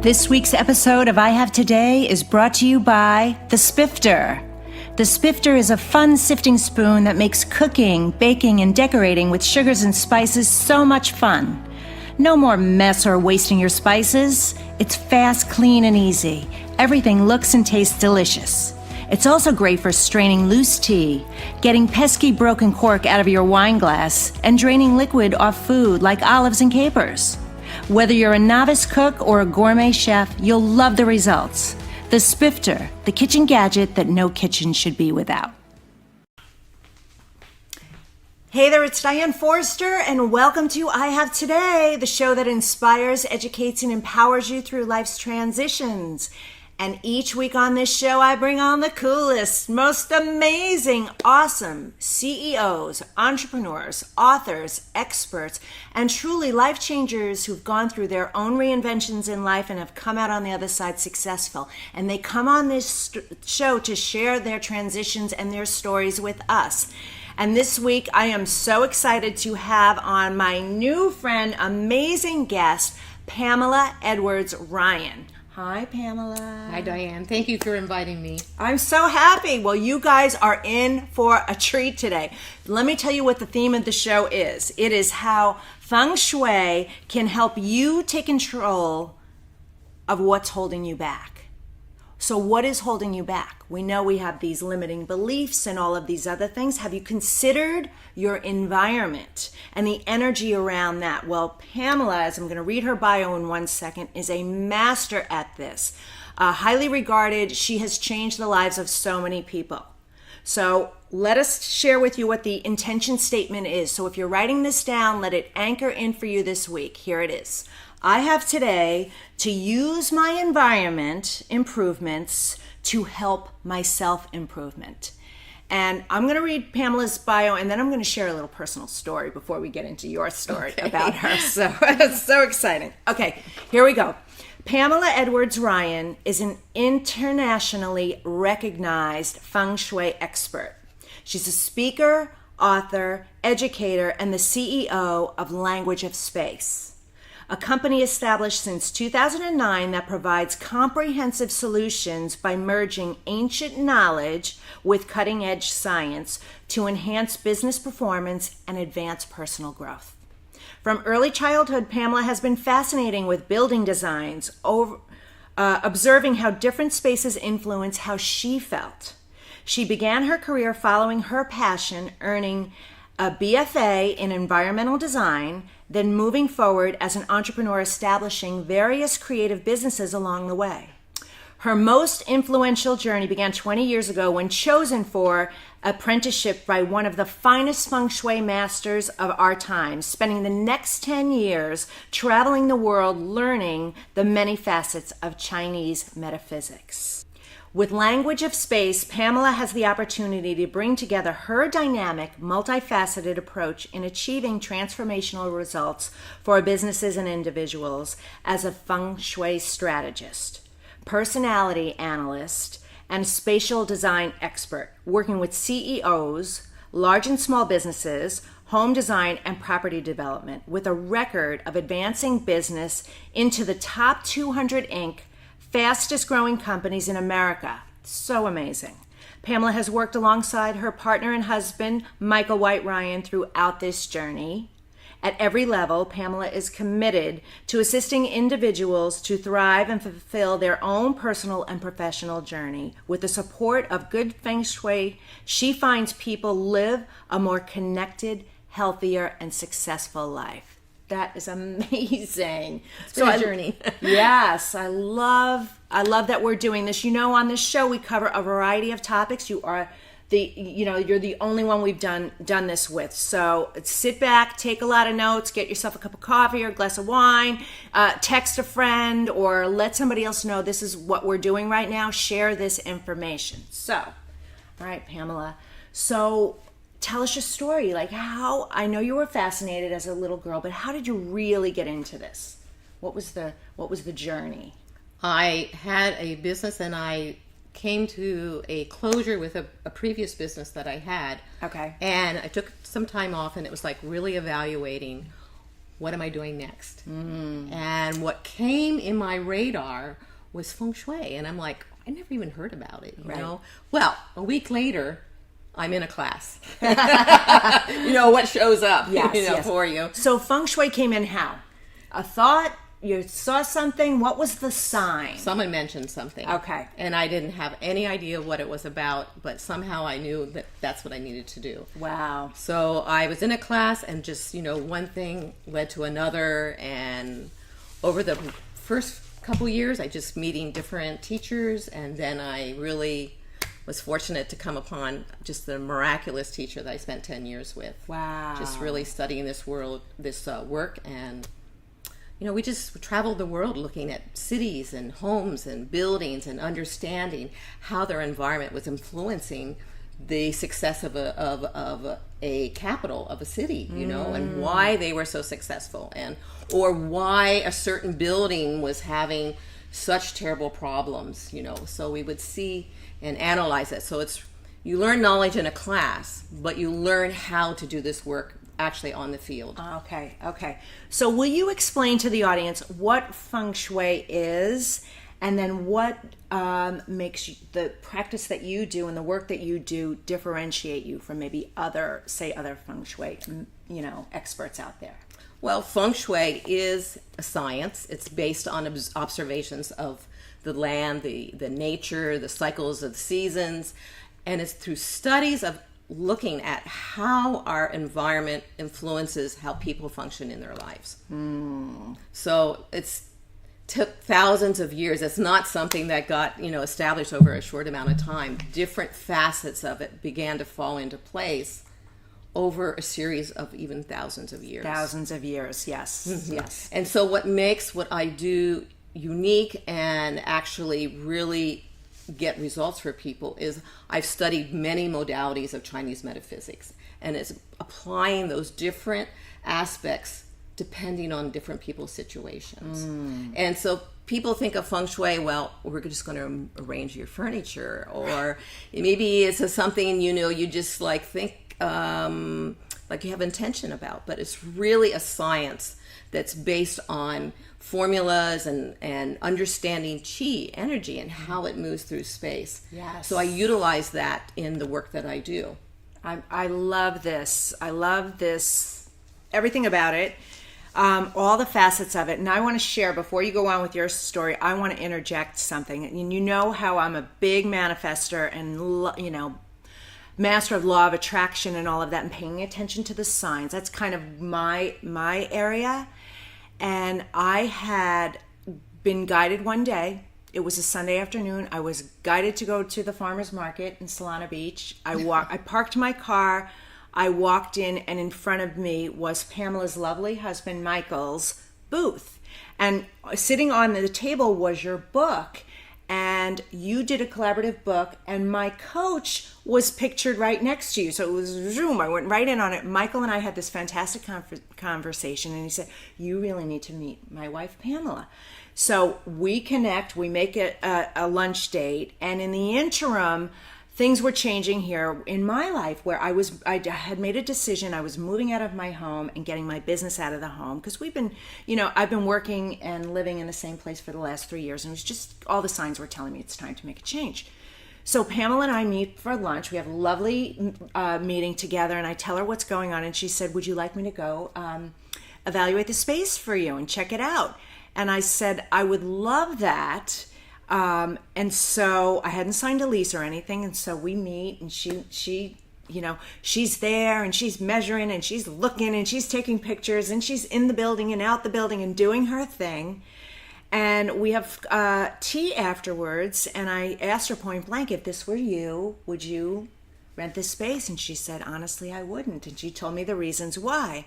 This week's episode of I Have Today is brought to you by the Spifter. The Spifter is a fun sifting spoon that makes cooking, baking, and decorating with sugars and spices so much fun. No more mess or wasting your spices. It's fast, clean, and easy. Everything looks and tastes delicious. It's also great for straining loose tea, getting pesky broken cork out of your wine glass, and draining liquid off food like olives and capers. Whether you're a novice cook or a gourmet chef, you'll love the results. The Spifter, the kitchen gadget that no kitchen should be without. Hey there, it's Diane Forrester, and welcome to I Have Today, the show that inspires, educates, and empowers you through life's transitions. And each week on this show, I bring on the coolest, most amazing, awesome CEOs, entrepreneurs, authors, experts, and truly life changers who've gone through their own reinventions in life and have come out on the other side successful. And they come on this show to share their transitions and their stories with us. And this week, I am so excited to have on my new friend, amazing guest, Pamela Edwards-Ryan. Hi, Pamela. Hi, Diane. Thank you for inviting me. I'm so happy. Well, you guys are in for a treat today. Let me tell you what the theme of the show is. It is how Feng Shui can help you take control of what's holding you back. So what is holding you back? We know we have these limiting beliefs and all of these other things. Have you considered your environment and the energy around that? Well, Pamela, as I'm going to read her bio in 1 second, is a master at this. Highly regarded. She has changed the lives of so many people. So let us share with you what the intention statement is. So if you're writing this down, let it anchor in for you this week. Here it is. I have today to use my environment improvements to help my self-improvement. And I'm going to read Pamela's bio, and then I'm going to share a little personal story before we get into your story about her. So it's so exciting. Okay, here we go. Pamela Edwards-Ryan is an internationally recognized Feng Shui expert. She's a speaker, author, educator, and the CEO of Language of Space, a company established since 2009 that provides comprehensive solutions by merging ancient knowledge with cutting-edge science to enhance business performance and advance personal growth. From early childhood, Pamela has been fascinating with building designs, observing how different spaces influence how she felt. She began her career following her passion, earning a BFA in environmental design, then moving forward as an entrepreneur, establishing various creative businesses along the way. Her most influential journey began 20 years ago when chosen for apprenticeship by one of the finest Feng Shui masters of our time, spending the next 10 years traveling the world learning the many facets of Chinese metaphysics. With Language of Space, Pamela has the opportunity to bring together her dynamic, multifaceted approach in achieving transformational results for businesses and individuals as a Feng Shui strategist, personality analyst, and spatial design expert, working with CEOs, large and small businesses, home design, and property development, with a record of advancing business into the top 200 Inc. fastest growing companies in America. So amazing. Pamela has worked alongside her partner and husband, Michael White Ryan, throughout this journey. At every level, Pamela is committed to assisting individuals to thrive and fulfill their own personal and professional journey. With the support of good Feng Shui, she finds people live a more connected, healthier, and successful life. That is amazing. It's been a journey. Yes, I love that we're doing this. You know, on this show we cover a variety of topics. You're the only one we've done this with. So sit back, take a lot of notes, get yourself a cup of coffee or a glass of wine, text a friend, or let somebody else know this is what we're doing right now. Share this information. So, all right, Pamela. So tell us your story. Like, how, I know you were fascinated as a little girl, but how did you really get into this? What was the journey? I had a business and I came to a closure with a previous business that I had. Okay. And I took some time off and it was like really evaluating what am I doing next? And what came in my radar was Feng Shui. And I'm like, I never even heard about it, you know? Well, a week later, I'm in a class. You know, what shows up for you. So Feng Shui came in how? A thought? You saw something? What was the sign? Someone mentioned something. Okay. And I didn't have any idea what it was about, but somehow I knew that that's what I needed to do. Wow. So I was in a class and just, one thing led to another. And over the first couple years, I just meeting different teachers. And then I really was fortunate to come upon just the miraculous teacher that I spent 10 years with. Wow. Just really studying this work. And we just traveled the world looking at cities and homes and buildings and understanding how their environment was influencing the success of a capital of a city, and why they were so successful, or why a certain building was having such terrible problems, So we would see and analyze it. So you learn knowledge in a class, but you learn how to do this work actually on the field. Okay. So will you explain to the audience what Feng Shui is, and then what makes the practice that you do and the work that you do differentiate you from maybe other Feng Shui, experts out there? Well, Feng Shui is a science. It's based on observations of the land, the nature, the cycles of the seasons, and it's through studies of looking at how our environment influences how people function in their lives. So it's took thousands of years. It's not something that got established over a short amount of time. Different facets of it began to fall into place over a series of even thousands of years. Thousands of years, yes. Yes. And so what makes what I do unique and actually really get results for people is I've studied many modalities of Chinese metaphysics, and it's applying those different aspects depending on different people's situations. And so people think of Feng Shui, well, we're just going to arrange your furniture, or maybe it's something you just think like you have intention about, but it's really a science that's based on formulas and understanding qi, energy, and how it moves through space. Yes. So I utilize that in the work that I do. I love this. I love this, everything about it, all the facets of it. And I want to share, before you go on with your story, I want to interject something. And you know how I'm a big manifester and, master of law of attraction and all of that, and paying attention to the signs. That's kind of my area. And I had been guided one day. It was a Sunday afternoon. I was guided to go to the farmer's market in Solana Beach. I parked my car. I walked in and front of me was Pamela's lovely husband, Michael's booth. And sitting on the table was your book. And you did a collaborative book, and my coach was pictured right next to you. So it was zoom. I went right in on it. Michael and I had this fantastic conversation, and he said, you really need to meet my wife, Pamela. So we connect, we make it a lunch date, and in the interim, things were changing here in my life where I had made a decision. I was moving out of my home and getting my business out of the home, because I've been working and living in the same place for the last 3 years, and it was just all the signs were telling me it's time to make a change. So Pamela and I meet for lunch. We have a lovely meeting together, and I tell her what's going on, and she said, would you like me to go evaluate the space for you and check it out? And I said, I would love that. And so I hadn't signed a lease or anything, and so we meet, and she she's there, and she's measuring, and she's looking, and she's taking pictures, and she's in the building and out the building and doing her thing. And we have tea afterwards, and I asked her point blank, if this were you, would you rent this space? And she said, honestly, I wouldn't. And she told me the reasons why.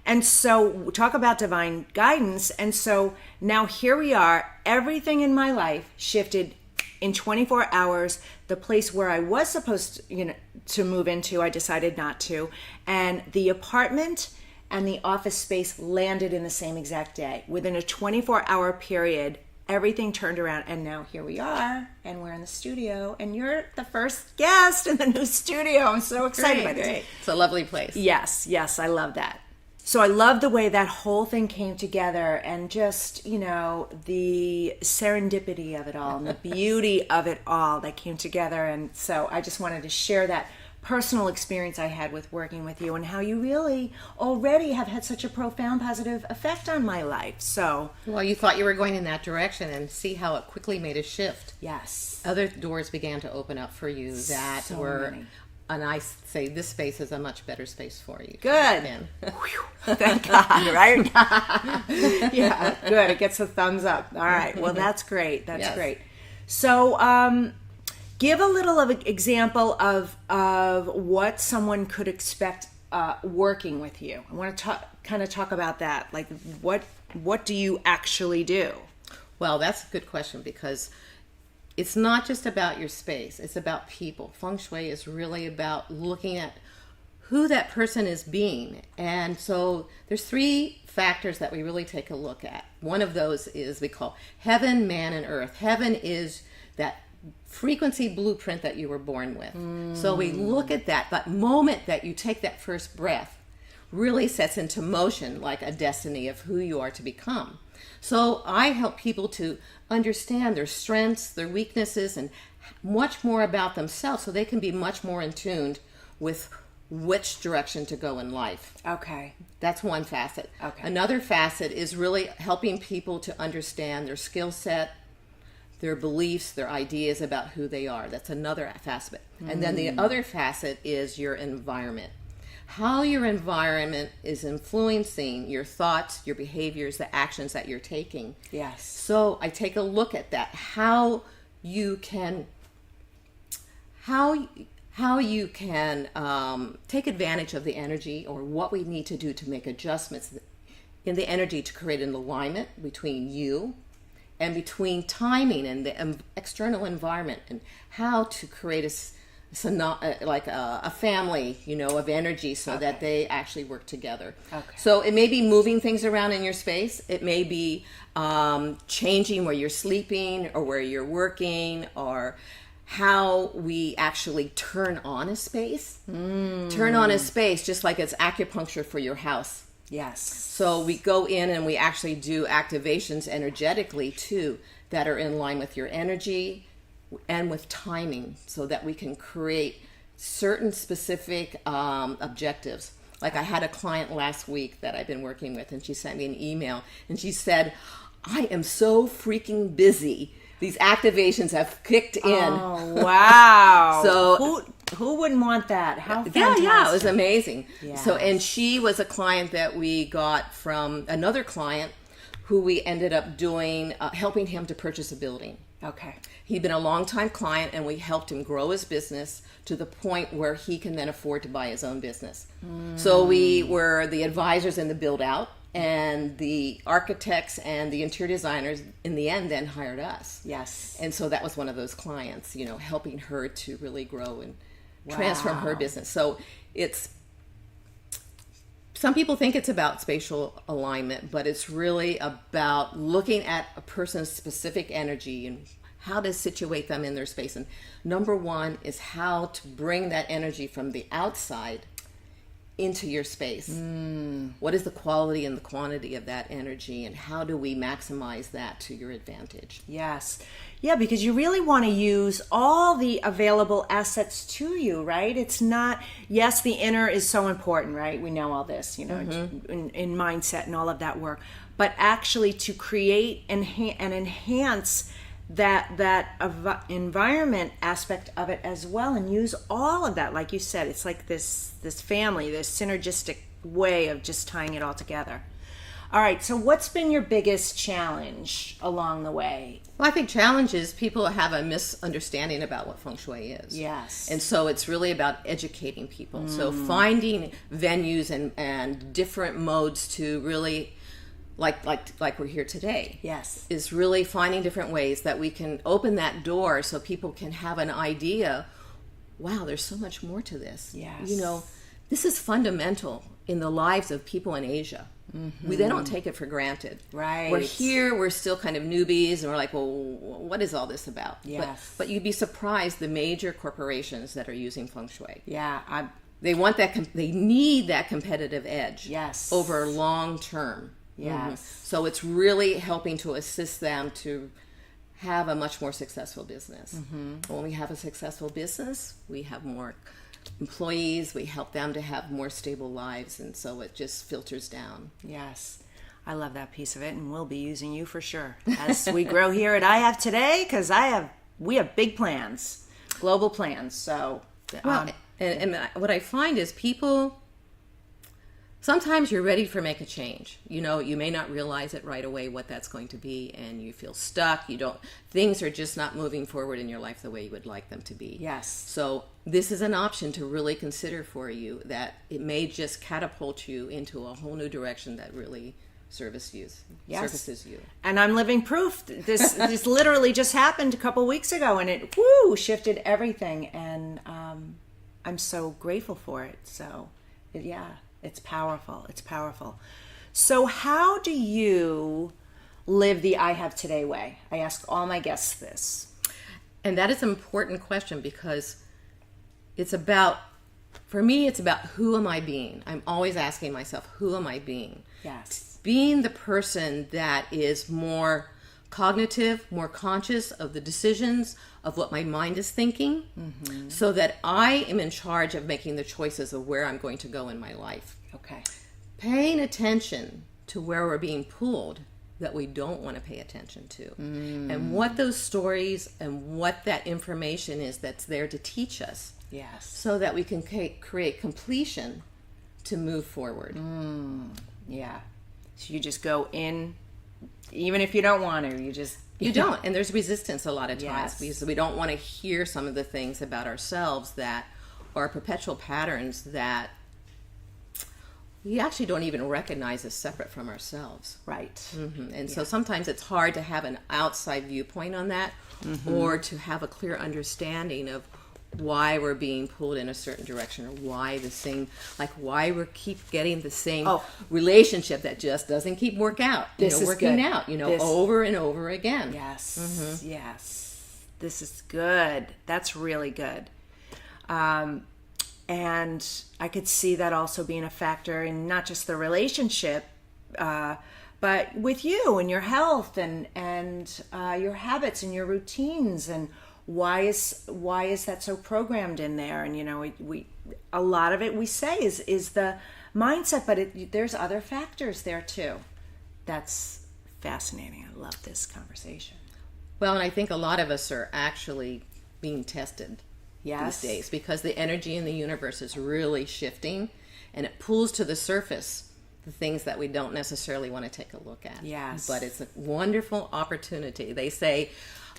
And so talk about divine guidance. And so now here we are. Everything in my life shifted in 24 hours. The place where I was supposed to move into, I decided not to. And the apartment and the office space landed in the same exact day. Within a 24-hour period, everything turned around. And now here we are, and we're in the studio. And you're the first guest in the new studio. I'm so excited by this. It's a lovely place. Yes, I love that. So I love the way that whole thing came together, and just, the serendipity of it all and the beauty of it all that came together. And so I just wanted to share that personal experience I had with working with you, and how you really already have had such a profound positive effect on my life. So, well, you thought you were going in that direction, and see how it quickly made a shift. yes. Other doors began to open up for you that So were, many. and I say this space is a much better space for you. Good. Man. Whew. Thank God, right? Yeah, good. It gets a thumbs up. All right. Well, that's great. That's Yes. great. So, give a little of an example of what someone could expect working with you. I want to kind of talk about that. Like, what do you actually do? Well, that's a good question, because it's not just about your space. It's about people. Feng Shui is really about looking at who that person is being. And so there's 3 factors that we really take a look at. One of those is we call heaven, man, and earth. Heaven is that frequency blueprint that you were born with. So we look at that moment that you take that first breath really sets into motion like a destiny of who you are to become. So I help people to understand their strengths, their weaknesses, and much more about themselves, so they can be much more in tune with which direction to go in life. Okay. That's one facet. Okay. Another facet is really helping people to understand their skill set, their beliefs, their ideas about who they are. That's another facet. And then the other facet is your environment. How your environment is influencing your thoughts, your behaviors, the actions that you're taking. Yes. So I take a look at that. How you can take advantage of the energy, or what we need to do to make adjustments in the energy to create an alignment between you and between timing and the external environment, and how to create a family, of energy, so that they actually work together. Okay. So it may be moving things around in your space. It may be changing where you're sleeping or where you're working, or how we actually turn on a space. Turn on a space, just like it's acupuncture for your house. Yes. So we go in and we actually do activations energetically too, that are in line with your energy and with timing, so that we can create certain specific objectives. Like I had a client last week that I've been working with, and she sent me an email, and she said, I am so freaking busy. These activations have kicked in. Oh, wow. So who wouldn't want that? How fantastic. Yeah, it was amazing. Yes. So, and she was a client that we got from another client who we ended up doing, helping him to purchase a building. Okay. He'd been a long-time client, and we helped him grow his business to the point where he can then afford to buy his own business. So we were the advisors in the build-out, and the architects and the interior designers in the end then hired us. Yes. And so that was one of those clients, helping her to really grow and transform her business. So some people think it's about spatial alignment, but it's really about looking at a person's specific energy and how to situate them in their space. And number one is how to bring that energy from the outside into your space. What is the quality and the quantity of that energy, and how do we maximize that to your advantage? Yes. Yeah, because you really want to use all the available assets to you, right? It's not, yes, the inner is so important, right? We know all this, in mindset and all of that work, but actually to create and enhance that environment aspect of it as well, and use all of that. Like you said, it's like this family, this synergistic way of just tying it all together. All right, so what's been your biggest challenge along the way? Well, I think challenge is people have a misunderstanding about what Feng Shui is. Yes. And so it's really about educating people. So finding venues and different modes to really, like we're here today. Yes. Is really finding different ways that we can open that door so people can have an idea, wow, there's so much more to this. Yes. This is fundamental in the lives of people in Asia. They don't take it for granted. Right. We're here, we're still kind of newbies, and we're like, well, what is all this about? Yes. But you'd be surprised the major corporations that are using Feng Shui. Yeah, they want that, they need that competitive edge. Yes. Over long term. Yes. So it's really helping to assist them to have a much more successful business. When we have a successful business, we have more employees, we help them to have more stable lives, and so it just filters down. Yes. I love that piece of it, and we'll be using you for sure as we grow here at I Have Today, because we have big plans, global plans. So, well, and what I find is people, sometimes you're ready for make a change. You know, you may not realize it right away what that's going to be, and you feel stuck. Things are just not moving forward in your life the way you would like them to be. Yes. So this is an option to really consider for you, that it may just catapult you into a whole new direction that really services you. And I'm living proof. This literally just happened a couple weeks ago, and it shifted everything, and I'm so grateful for it. So it's powerful. It's powerful. So how do you live the I Have Today way? I ask all my guests this. And that is an important question, because for me, it's about who am I being? I'm always asking myself, who am I being? Yes. Being the person that is more cognitive, more conscious of the decisions of what my mind is thinking, so that I am in charge of making the choices of where I'm going to go in my life. Okay. Paying attention to where we're being pulled that we don't want to pay attention to, and what those stories and what that information is that's there to teach us. Yes. So that we can create completion to move forward. Yeah. So you just go in, even if you don't want to, you don't. And there's resistance a lot of times, Yes. because we don't want to hear some of the things about ourselves that are perpetual patterns that we actually don't even recognize as separate from ourselves. Right. And so sometimes it's hard to have an outside viewpoint on that, or to have a clear understanding of why we're being pulled in a certain direction, or why why we keep getting the same relationship that just doesn't keep working out over and over again. Yes. Yes. This is good. That's really good. And I could see that also being a factor in not just the relationship, but with you and your health and your habits and your routines, and why is that so programmed in there? And we a lot of it we say is the mindset, but there's other factors there too. That's fascinating. I love this conversation. Well, and I think a lot of us are actually being tested these days, because the energy in the universe is really shifting, and it pulls to the surface the things that we don't necessarily want to take a look at. Yes. But it's a wonderful opportunity. They say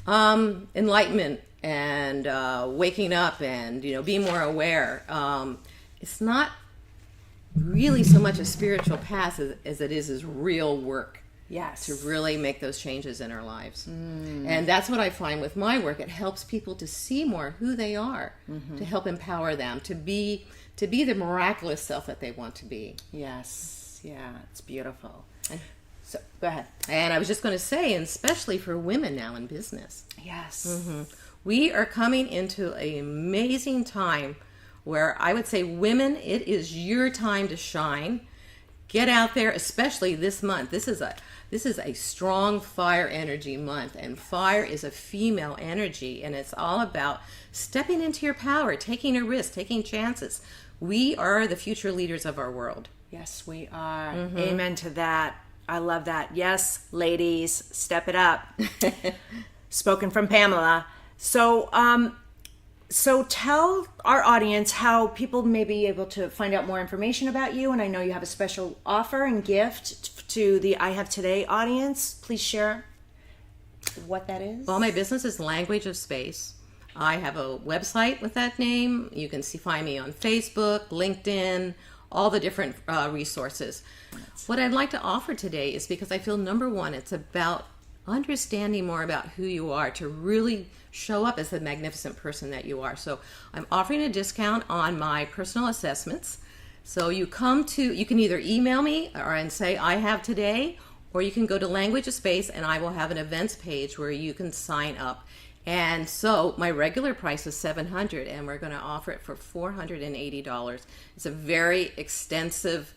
enlightenment and waking up and being more aware. It's not really so much a spiritual path as it is real work. Yes. To really make those changes in our lives. And that's what I find with my work. It helps people to see more who they are, to help empower them to be the miraculous self that they want to be. Yes. Yeah, it's beautiful. So go ahead. And I was just going to say, and especially for women now in business. Yes. We are coming into an amazing time where I would say, women, it is your time to shine. Get out there, especially this month. This is a strong fire energy month, and fire is a female energy, and it's all about stepping into your power, taking a risk, taking chances. We are the future leaders of our world. Yes, we are. Amen to that. I love that. Yes, ladies, step it up. Spoken from Pamela. So tell our audience how people may be able to find out more information about you. And I know you have a special offer and gift to the I Have Today audience. Please share what that is. Well, my business is Language of Space. I have a website with that name. You can find me on Facebook, LinkedIn, all the different resources. What I'd like to offer today is, because I feel, number one, it's about understanding more about who you are to really show up as the magnificent person that you are. So I'm offering a discount on my personal assessments. So you can either email me and say I have today, or you can go to Language of Space, and I will have an events page where you can sign up. And so my regular price is $700, and we're going to offer it for $480. It's a very extensive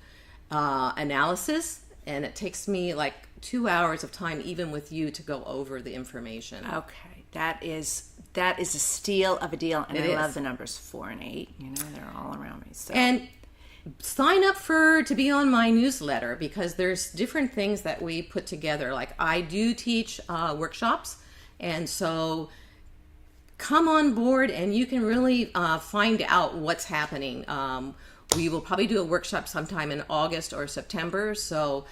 analysis, and it takes me like 2 hours of time, even with you, to go over the information. Okay, that is a steal of a deal, and I love the numbers 4 and 8. You know, they're all around me. So. And sign up to be on my newsletter, because there's different things that we put together. Like, I do teach workshops, and so come on board and you can really find out what's happening. We will probably do a workshop sometime in August or September, so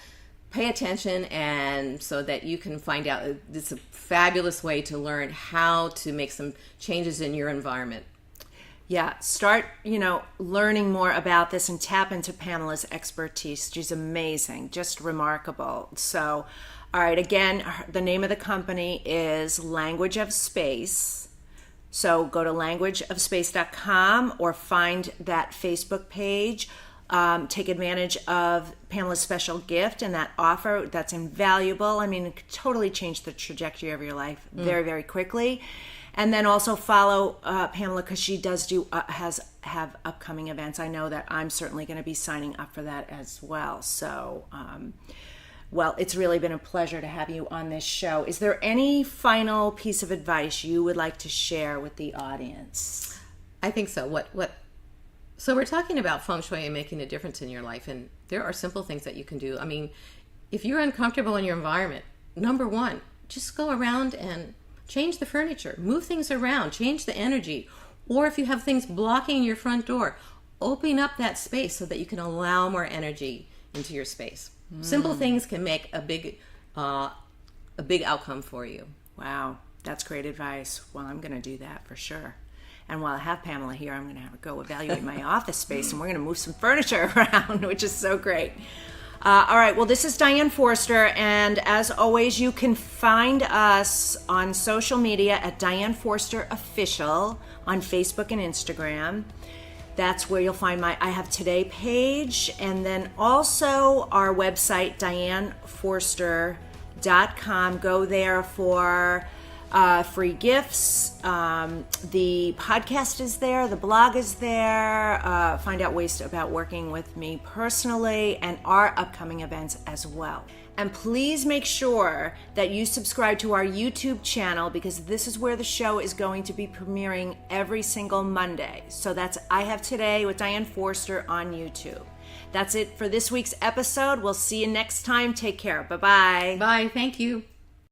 pay attention, and so that you can find out. It's a fabulous way to learn how to make some changes in your environment. Yeah, start, learning more about this and tap into Pamela's expertise. She's amazing, just remarkable. So, all right, again, the name of the company is Language of Space. So go to languageofspace.com or find that Facebook page. Take advantage of Pamela's special gift and that offer. That's invaluable. I mean, it could totally change the trajectory of your life very, very quickly. And then also follow Pamela, because she does have upcoming events. I know that I'm certainly going to be signing up for that as well. So, well, it's really been a pleasure to have you on this show. Is there any final piece of advice you would like to share with the audience? I think so. So we're talking about Feng Shui and making a difference in your life, and there are simple things that you can do. I mean, if you're uncomfortable in your environment, number one, just go around and change the furniture, move things around, change the energy. Or if you have things blocking your front door, open up that space so that you can allow more energy into your space. Simple things can make a big outcome for you. Wow, that's great advice. Well, I'm going to do that for sure. And while I have Pamela here, I'm going to have her go evaluate my office space, and we're going to move some furniture around, which is so great. All right, well, this is Diane Forster, and as always, you can find us on social media at Diane Forster Official on Facebook and Instagram. That's where you'll find my I Have Today page, and then also our website, dianeforster.com. Go there for free gifts. The podcast is there. The blog is there. Find out ways about working with me personally and our upcoming events as well. And please make sure that you subscribe to our YouTube channel, because this is where the show is going to be premiering every single Monday. So that's I Have Today with Diane Forster on YouTube. That's it for this week's episode. We'll see you next time. Take care. Bye-bye. Bye. Thank you.